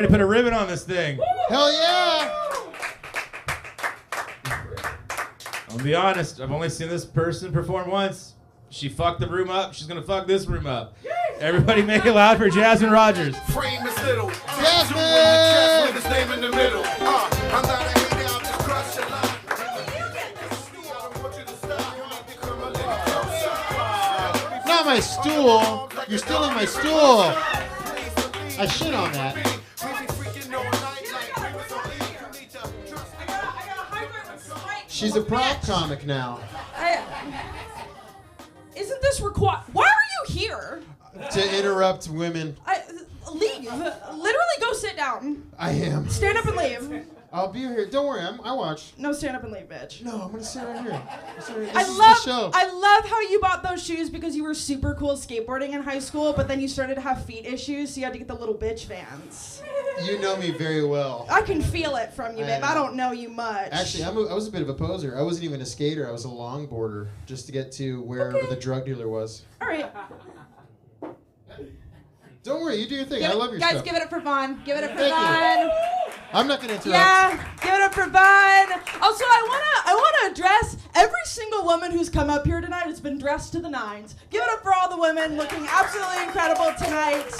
to put a ribbon on this thing. Hell yeah! I'll be honest, I've only seen this person perform once. She fucked the room up. She's gonna fuck this room up. Everybody make it loud for Jasmine Rogers. Frame is little. Jasmine! His name in the middle. I'm not a hater, I'll just crush your line. Not my stool. You're stealing my stool. I shit on that. She's a prop comic now. Isn't this required? Why are you here? To interrupt women. Leave. Literally go sit down. I am. Stand up and leave. I'll be here. Don't worry, I watch. No, stand up and leave, bitch. No, I'm gonna sit right here. This is I the show. love how you bought those shoes because you were super cool skateboarding in high school, but then you started to have feet issues, so you had to get the little bitch fans. You know me very well. I can feel it from you, babe. I don't know you much. Actually, I was a bit of a poser. I wasn't even a skater. I was a longboarder just to get to wherever the drug dealer was. All right. Don't worry, you do your thing. I love your guys, stuff. give it up for Vaughn. Give it up for Thank Vaughn. you. I'm not gonna interrupt. Yeah, give it up for Vaughn. Also, I wanna address every single woman who's come up here tonight has been dressed to the nines. Give it up for all the women looking absolutely incredible tonight.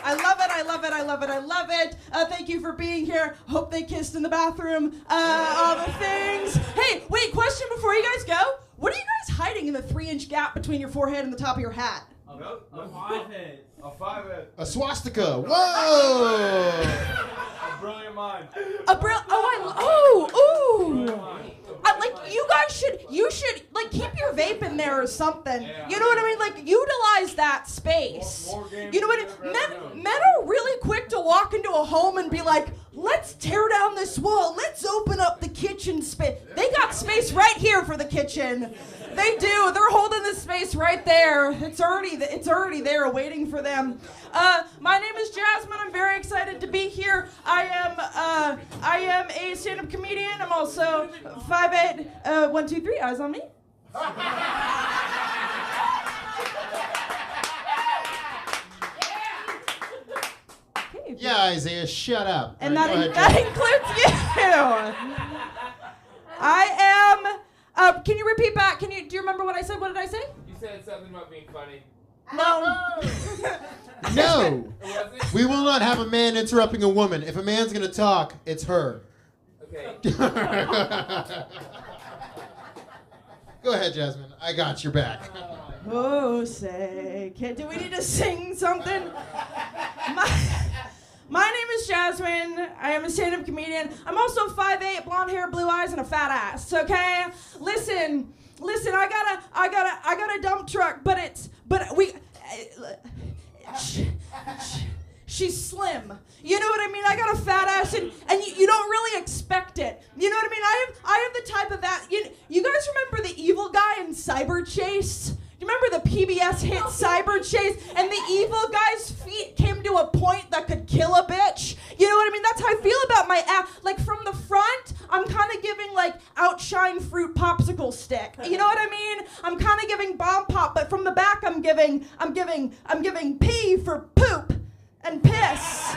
I love it, I love it, I love it, I love it. Thank you for being here. Hope they kissed in the bathroom. All the things. Hey, wait, question before you guys go. What are you guys hiding in the 3-inch gap between your forehead and the top of your hat? A 5-head. A 5-head. A swastika. Whoa! A brilliant mind. You should like keep your vape in there or something. Yeah. You know what I mean? Like utilize that space. More you know what? Men are really quick to walk into a home and be like, let's tear down this wall. Let's open up the kitchen space. They got space right here for the kitchen. They do. They're holding the space right there. It's already there waiting for them. My name is Jasmine. I'm very excited to be here. I am a stand-up comedian. I'm also 5'8", 1, 2, 3, eyes on me. Yeah, Isaiah, shut up. And right, that includes you. I am. Can you repeat back? Do you remember what I said? What did I say? You said something about being funny. No. No. We will not have a man interrupting a woman. If a man's gonna talk, it's her. Okay. Go ahead, Jasmine. I got your back. Oh, say, do we need to sing something? My name is Jasmine. I am a stand-up comedian. I'm also 5'8", blonde hair, blue eyes, and a fat ass. Okay, listen. I got a dump truck, she's slim. You know what I mean? I got a fat ass, and you don't really expect it. You know what I mean? I have the type of that. You guys remember the evil guy in Cyber Chase? Do you remember the PBS hit Cyber Chase? And the evil guy's feet came to a point that could kill a bitch. You know what I mean? That's how I feel about my ass. Like from the front, I'm kind of giving like outshine fruit popsicle stick. You know what I mean? I'm kind of giving bomb pop, but from the back, I'm giving P for poop and piss.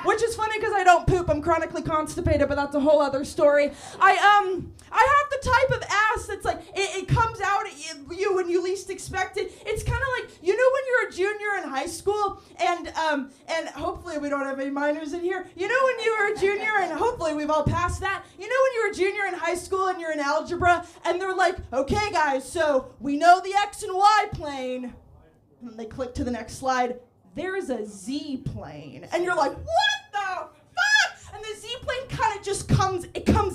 Which is funny because I don't poop. I'm chronically constipated, but that's a whole other story. I have the type of ass that's like, it comes out at you when you least expect it. It's kind of like, you know when you're a junior in high school, and hopefully we don't have any minors in here. You know when you were a junior, and hopefully we've all passed that. You know when you were a junior in high school and you're in algebra, and they're like, okay guys, so we know the X and Y plane. And then they click to the next slide. There's a Z plane. And you're like, what the fuck? And the Z plane kind of just comes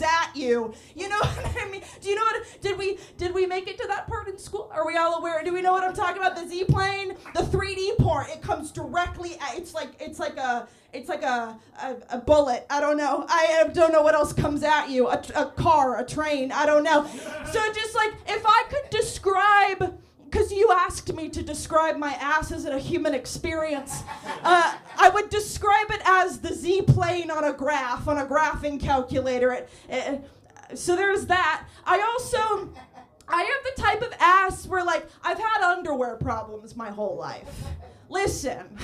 at you. You know what I mean? Do you know what, did we make it to that part in school? Are we all aware? Do we know what I'm talking about? The Z plane, the 3D part, it comes directly at, it's like a bullet. I don't know. I don't know what else comes at you. A car, a train, I don't know. So just like, if I could describe, because you asked me to describe my ass as a human experience, I would describe it as the Z-plane on a graphing calculator. So there's that. I have the type of ass where, like, I've had underwear problems my whole life. Listen,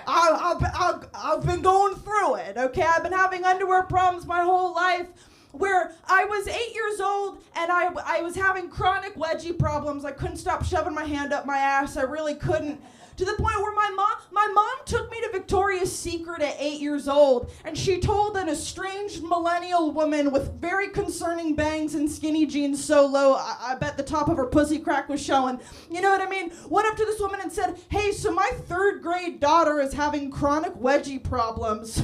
I've been going through it, okay? I've been having underwear problems my whole life, where I was 8 years old and I was having chronic wedgie problems. I couldn't stop shoving my hand up my ass. I really couldn't. To the point where my mom took me to Victoria's Secret at 8 years old, and she told an estranged millennial woman with very concerning bangs and skinny jeans so low, I bet the top of her pussy crack was showing. You know what I mean? Went up to this woman and said, hey, so my 3rd grade daughter is having chronic wedgie problems.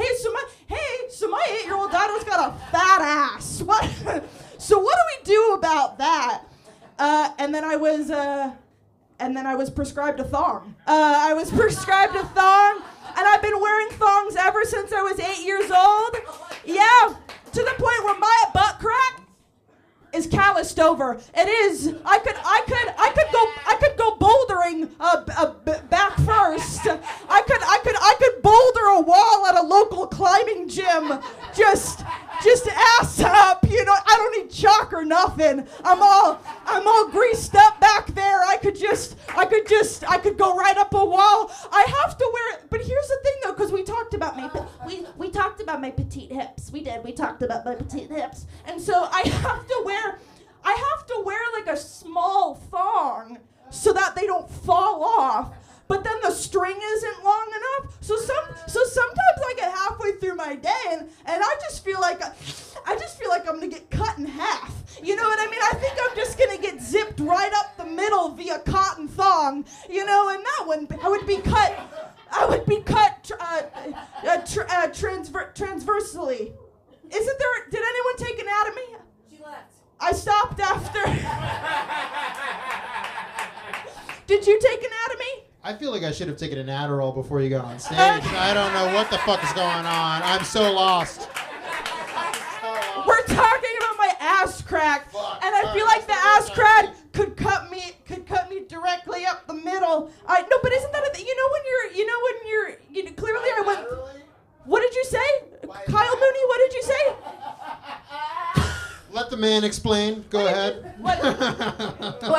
So my 8-year-old daughter's got a fat ass. What? So what do we do about that? And then I was prescribed a thong. I was prescribed a thong, and I've been wearing thongs ever since I was 8 years old. Yeah, to the point where my butt crack is calloused over. It is. I could go bouldering back first. I could boulder a wall at a local climbing gym. Just ass up, you know. I don't need chalk or nothing. I'm all greased up back there. I could go right up a wall. I have to wear it. But here's the thing though, because we talked about we talked about my petite hips. We talked about my petite hips. And so I have to wear like a small thong so that they don't fall off. But then the string isn't long enough. So sometimes I get halfway through my day and I just feel like I'm gonna get cut in half. You know what I mean? I think I'm just gonna get zipped right up the middle via cotton thong. You know, and that one I would be cut transversely. Isn't there? Did anyone take anatomy? She left. I stopped after. Did you take anatomy? I feel like I should have taken an Adderall before you got on stage. I don't know what the fuck is going on. I'm so lost. We're talking about my ass crack, and I feel like the ass crack could cut me directly up the middle. No, but isn't that a thing? You know when you're clearly I went. What did you say, Kyle Mooney? What did you say? Let the man explain. Go ahead. What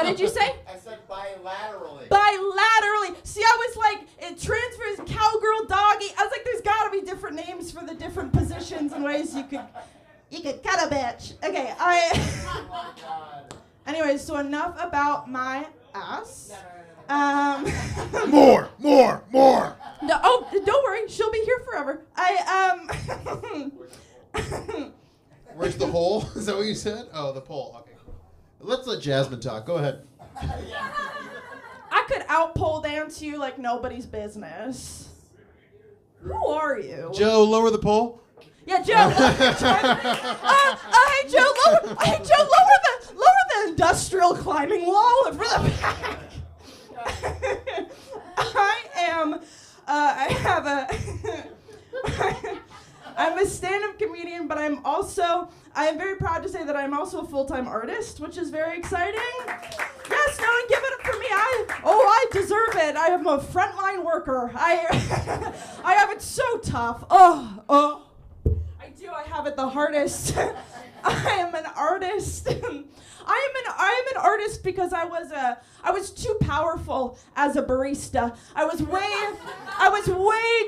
did you say? I said bilaterally. Bilaterally. See, I was like, it transfers cowgirl, doggy. I was like, there's got to be different names for the different positions and ways you could cut a bitch. Okay, Anyways, so enough about my ass. More. No, don't worry, she'll be here forever. Where's the hole? Is that what you said? Oh, the pole. Okay, cool. Let's let Jasmine talk. Go ahead. I could out-pole dance you like nobody's business. Who are you? Joe, lower the pole. Yeah, Joe. Hey, Joe, lower the industrial climbing wall for the back. I'm a stand-up comedian, but I am very proud to say that I'm also a full-time artist, which is very exciting. Yes, no, and give it up for me. I deserve it. I am a frontline worker. I have it so tough. I do. I have it the hardest. I am an artist. I am an artist because I was too powerful as a barista. I was way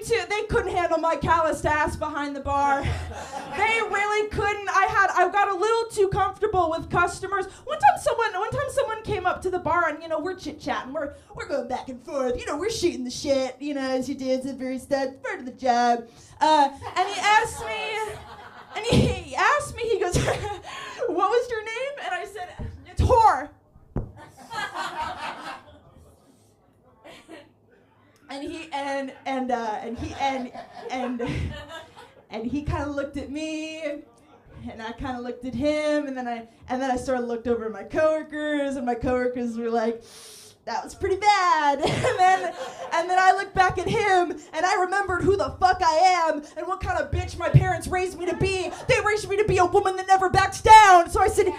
too. They couldn't handle my calloused ass behind the bar. They really couldn't. I got a little too comfortable with customers. One time someone came up to the bar and we're chit chatting. We're going back and forth. We're shooting the shit. As you do as a barista, part of the job. And he asked me. He goes, "What was your name?" And I said, "It's Whore." And he kind of looked at me, and I kind of looked at him, and then I sort of looked over at my coworkers, and my coworkers were like, "That was pretty bad." and then I looked back at him, and I remembered who the fuck I am and what kind of bitch my parents raised me to be. They raised me to be a woman that never backs down. So I said,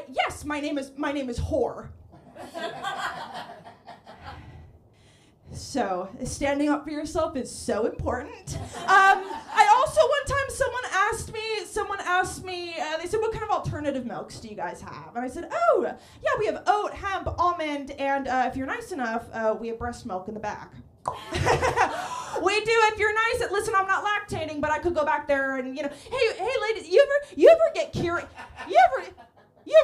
"Yes, my name is Whore." So standing up for yourself is so important. I also one time someone asked me. They said, "What kind of alternative milks do you guys have?" And I said, "Oh, yeah, we have oat, hemp, almond, and if you're nice enough, we have breast milk in the back." We do if you're nice. Listen, I'm not lactating, but I could go back there and hey, ladies, you ever get curious? You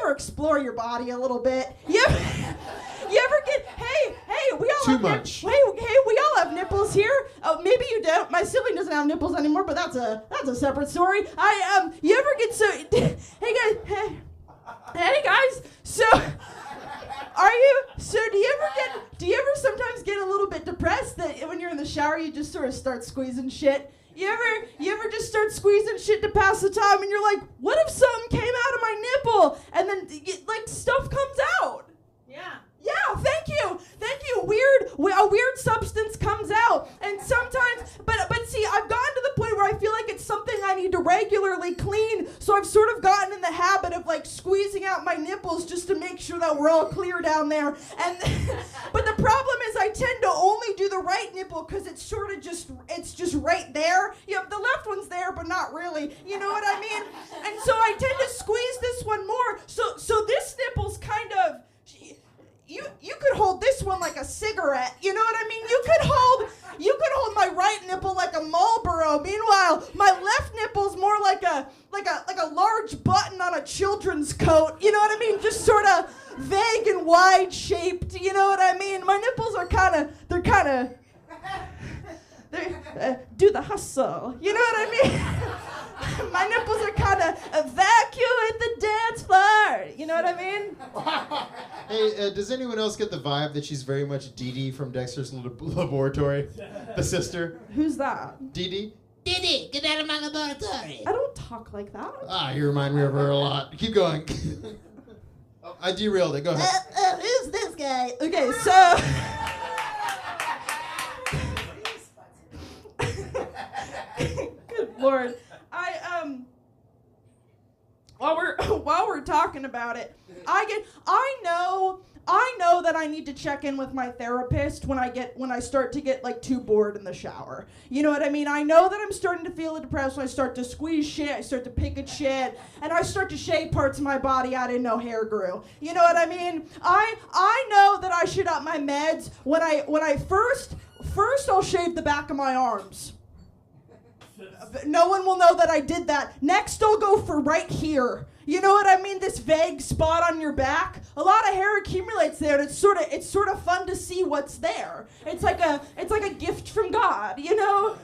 ever explore your body a little bit? You ever get hey, we all Too have much. Hey, we all have nipples here. Oh, maybe you don't. My sibling doesn't have nipples anymore, but that's a separate story. You ever get so hey guys, so do you ever sometimes get a little bit depressed that when you're in the shower you just sort of start squeezing shit? You ever just start squeezing shit to pass the time and you're like, what if something came out of my nipple and then like stuff comes out? Yeah, thank you. A weird substance comes out, and sometimes, but see, I've gotten to the point where I feel like it's something I need to regularly clean, so I've sort of gotten in the habit of like squeezing out my nipples just to make sure that we're all clear down there. And but the problem is I tend to only do the right nipple because it's sort of just right there. The left one's there, but not really. You know what I mean? And so I tend to squeeze this one more. So this nipple's kind of. You could hold this one like a cigarette, you know what I mean? You could hold my right nipple like a Marlboro. Meanwhile, my left nipple's more like a large button on a children's coat. You know what I mean? Just sort of vague and wide shaped. You know what I mean? My nipples are do the hustle. You know what I mean? My nipples are kind of evacuate the dance floor. You know what I mean? Hey, does anyone else get the vibe that she's very much Dee Dee from Dexter's Laboratory? The sister? Who's that? Dee Dee? Dee Dee, get out of my laboratory. I don't talk like that. You remind me of her a lot. Keep going. I derailed it. Go ahead. Who's this guy? Okay, so... Good Lord. While we're talking about it, I know that I need to check in with my therapist when I start to get like too bored in the shower. You know what I mean? I know that I'm starting to feel depressed when I start to squeeze shit, I start to pick at shit, and I start to shave parts of my body I didn't know hair grew. You know what I mean? I know that I should up my meds when I first I'll shave the back of my arms. No one will know that I did that. Next, I'll go for right here. You know what I mean? This vague spot on your back. A lot of hair accumulates there, and it's sort of fun to see what's there. It's like a gift from God, you know?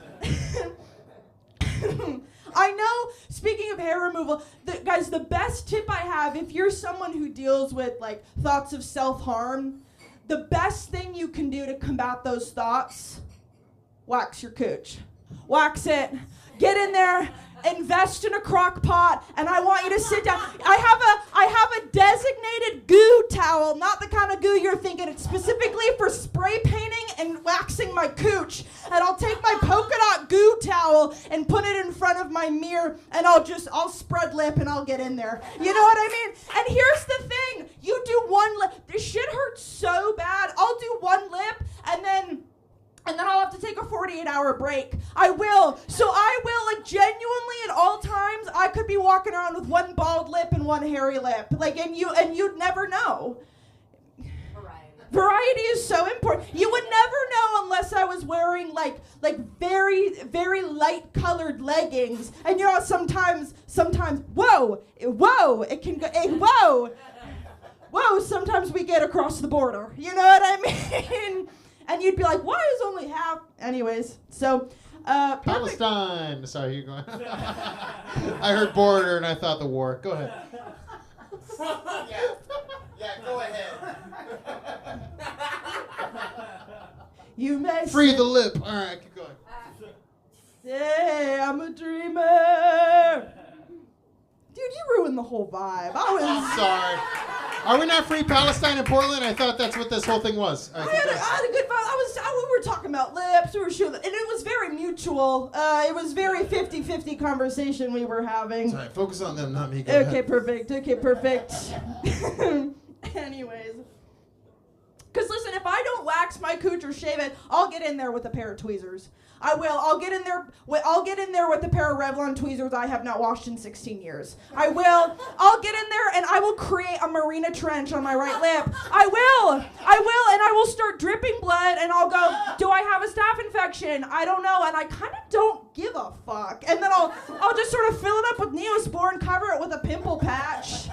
I know, speaking of hair removal, guys, the best tip I have, if you're someone who deals with like thoughts of self-harm, the best thing you can do to combat those thoughts, wax your cooch. Wax it. Get in there. Invest in a crock pot, and I want you to sit down. I have a designated goo towel, not the kind of goo you're thinking. It's specifically for spray painting and waxing my cooch. And I'll take my polka dot goo towel and put it in front of my mirror, and I'll spread lip and I'll get in there. You know what I mean? And here's the thing: you do one lip. This shit hurts so bad. I'll do one lip, and then I'll have to take a 48-hour break. I will. So I will, like, genuinely at all times, I could be walking around with one bald lip and one hairy lip. Like, and you'd never know. Variety is so important. You would never know unless I was wearing, like very, very light-colored leggings. And, you know, sometimes, whoa, it can go, whoa, sometimes we get across the border. You know what I mean? And you'd be like, why is only half? Anyways, so. Palestine. Sorry, you're going. I heard border and I thought the war. Go ahead. Yeah, go ahead. You may Free the lip. All right, keep going. Hey, I'm a dreamer. Dude, you ruined the whole vibe. I was Sorry. Are we not free Palestine in Portland? I thought that's what this whole thing was. I had a good vibe. We were talking about lips. We were shooting, and it was very mutual. It was very 50-50 conversation we were having. Sorry, focus on them, not me. Go Okay, ahead. perfect. Anyways. Because listen, if I don't wax my cooch or shave it, I'll get in there with a pair of tweezers. I will. I'll get in there with a pair of Revlon tweezers I have not washed in 16 years. I will. I'll get in there and I will create a Marina Trench on my right lip. I will. And I will start dripping blood and I'll go, do I have a staph infection? I don't know. And I kind of don't give a fuck. And then I'll just sort of fill it up with Neosporin, cover it with a pimple patch.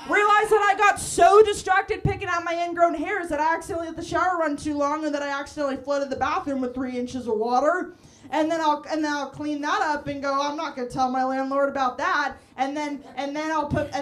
Realize that I got so distracted picking out my ingrown hairs that I accidentally let the shower run too long and that I accidentally flooded the bathroom with 3 inches of water. And then I'll clean that up and go, I'm not gonna tell my landlord about that. And then I'll put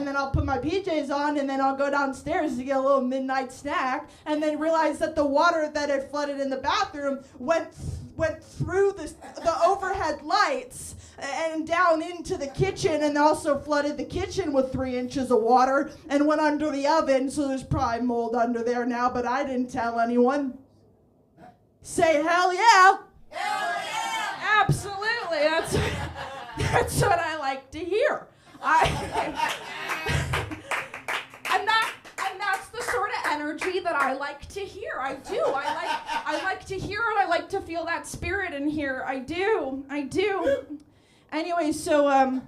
my PJs on and then I'll go downstairs to get a little midnight snack and then realize that the water that had flooded in the bathroom went through the overhead lights and down into the kitchen and also flooded the kitchen with 3 inches of water and went under the oven, so there's probably mold under there now, but I didn't tell anyone. Say hell yeah. Hell yeah! Absolutely. That's what I like to hear. And that's the sort of energy that I like to hear. I do. I like to hear it. I like to feel that spirit in here. I do. Anyway, so I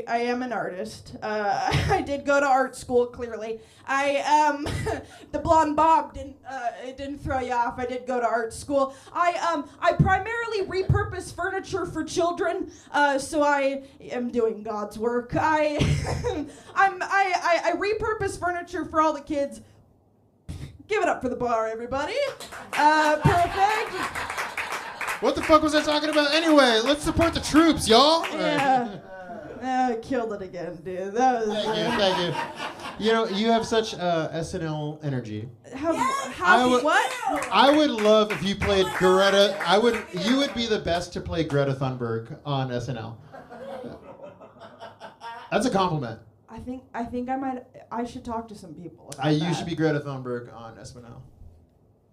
am an artist. I did go to art school. Clearly, the blonde bob didn't throw you off. I did go to art school. I primarily repurpose furniture for children. So I am doing God's work. I repurpose furniture for all the kids. Give it up for the bar, everybody. Perfect. What the fuck was I talking about? Anyway, let's support the troops, y'all. Yeah. I killed it again, dude. That was Thank you. You know, you have such SNL energy. What? I would love if you played Greta. You would be the best to play Greta Thunberg on SNL. That's a compliment. I think I should talk to some people about You that. should be Greta Thunberg on SNL.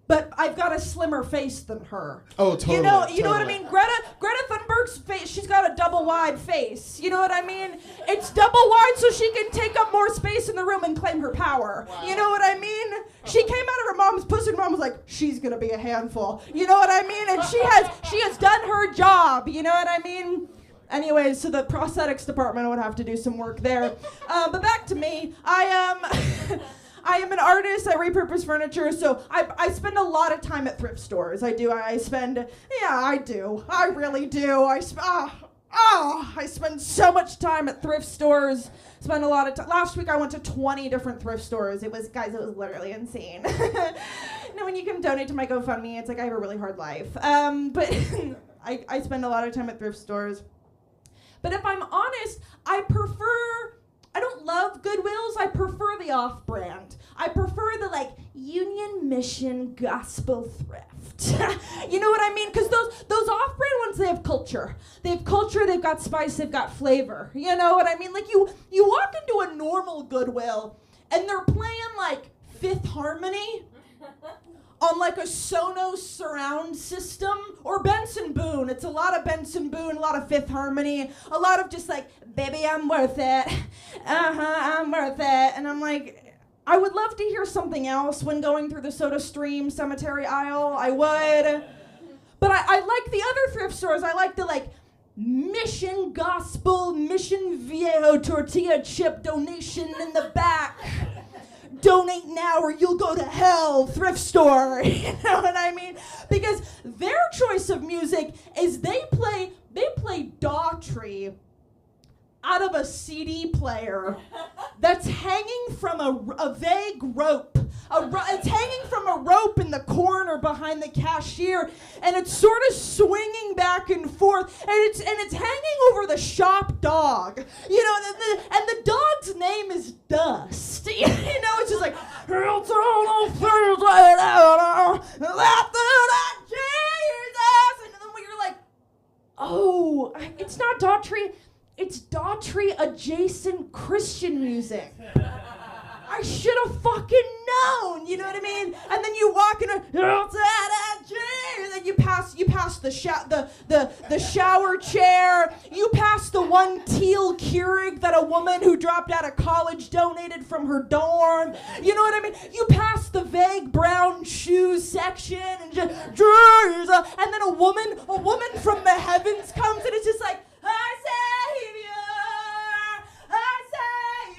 But I've got a slimmer face than her. Oh, totally. You know what I mean? Greta Thunberg's face, she's got a double wide face. You know what I mean? It's double wide so she can take up more space in the room and claim her power. Wow. You know what I mean? She came out of her mom's pussy and mom was like, she's gonna be a handful. You know what I mean? And she has done her job. You know what I mean? Anyway, so the prosthetics department would have to do some work there. But back to me. I am an artist. I repurpose furniture, so I spend a lot of time at thrift stores. I do. I do. I really do. I spend so much time at thrift stores. Spend a lot of time. Last week I went to 20 different thrift stores. It was literally insane. When you can donate to my GoFundMe, it's like I have a really hard life. But I spend a lot of time at thrift stores. But if I'm honest, I don't love Goodwills. I prefer the off-brand. I prefer the Union Mission Gospel Thrift. You know what I mean? Because those off-brand ones, they have culture. They have culture. They've got spice. They've got flavor. You know what I mean? You walk into a normal Goodwill and they're playing Fifth Harmony on a Sonos surround system, or Benson Boone. It's a lot of Benson Boone, a lot of Fifth Harmony, a lot of just baby, I'm worth it. I'm worth it. And I'm like, I would love to hear something else when going through the SodaStream cemetery aisle. I would. But I like the other thrift stores. I like the Mission Gospel, Mission Viejo tortilla chip donation in the back. Donate now or you'll go to hell thrift store. You know what I mean? Because their choice of music is they play Daughtry out of a CD player that's hanging from a vague rope. It's hanging from a rope in the corner behind the cashier, and it's sort of swinging back and forth, and it's hanging over the shop dog. You know, and the dog's name is Dust. You know, it's just like, it's all Jesus, and then when you're like, oh, it's not Daughtry. It's Daughtry adjacent Christian music. I should have fucking known, you know what I mean? And then you walk in and Jesus, then you pass the shower chair. You pass the one teal Keurig that a woman who dropped out of college donated from her dorm. You know what I mean? You pass the vague brown shoes section and just and then a woman from the heavens comes and it's just like, "Our Savior,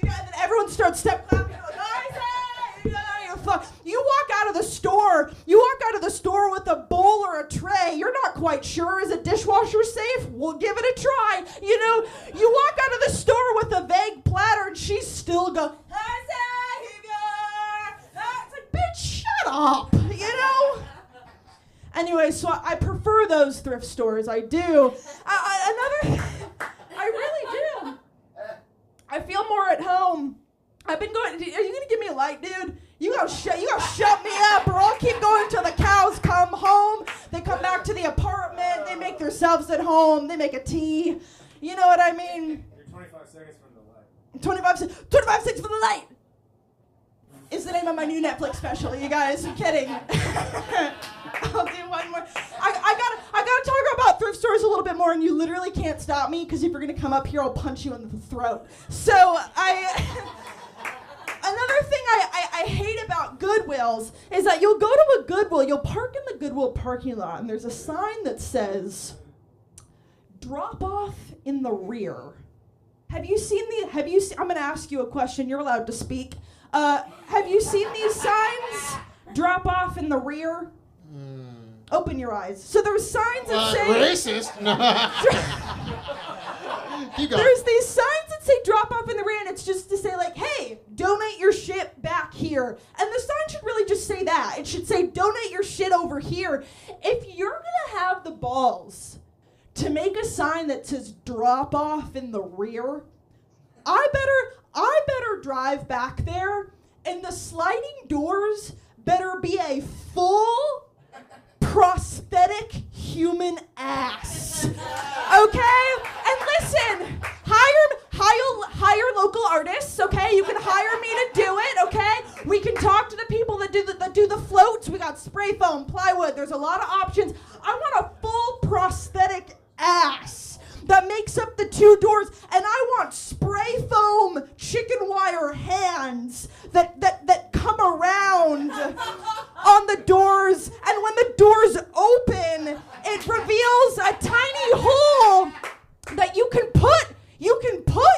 and then everyone starts step clapping. You walk out of the store with a bowl or a tray. You're not quite sure, is a dishwasher safe? We'll give it a try. You know, you walk out of the store with a vague platter and she's still going, "Our Savior." It's like, bitch, shut up, you know? Anyway, so I prefer those thrift stores. I do. I really do. I feel more at home. I've been going. Are you gonna give me a light, dude? You gotta shut me up, or I'll keep going till the cows come home. They come back to the apartment. They make themselves at home. They make a tea. You know what I mean? You're 25 seconds from the light. 25 seconds from the light is the name of my new Netflix special. You guys, I'm kidding. I'll do one more. I gotta talk about thrift stores a little bit more, and you literally can't stop me because if you're gonna come up here, I'll punch you in the throat. So another thing I hate about Goodwills is that you'll go to a Goodwill, you'll park in the Goodwill parking lot, and there's a sign that says, "Drop off in the rear." I'm gonna ask you a question, you're allowed to speak. Have you seen these signs? Drop off in the rear? Open your eyes. So there's signs that say... Racist? No. There's these signs that say drop off in the rear, and it's just to say like, hey, donate your shit back here. And the sign should really just say that. It should say donate your shit over here. If you're gonna have the balls to make a sign that says drop off in the rear, I better drive back there, and the sliding doors better be a full prosthetic human ass. Okay? And listen, hire local artists, okay? You can hire me to do it, okay? We can talk to the people that do the floats. We got spray foam, plywood. There's a lot of options. I want a full prosthetic ass that makes up the two doors, and I want spray foam chicken wire hands that come around on the doors, and when the doors open, it reveals a tiny hole that you can put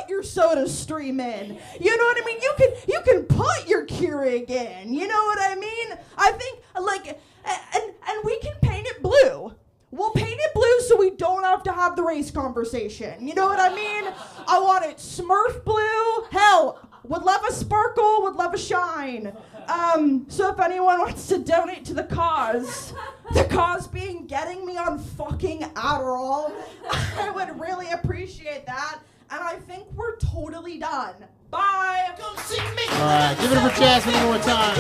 your Soda Stream in. You know what I mean? You can put your Keurig in. You know what I mean? I think like and we can paint it blue. We'll paint it blue so we don't have to have the race conversation. You know what I mean? I want it Smurf blue. Hell, would love a sparkle, would love a shine. So if anyone wants to donate to the cause being getting me on fucking Adderall, I would really appreciate that. And I think we're totally done. Bye. All right, give it up for Jasmine one more time.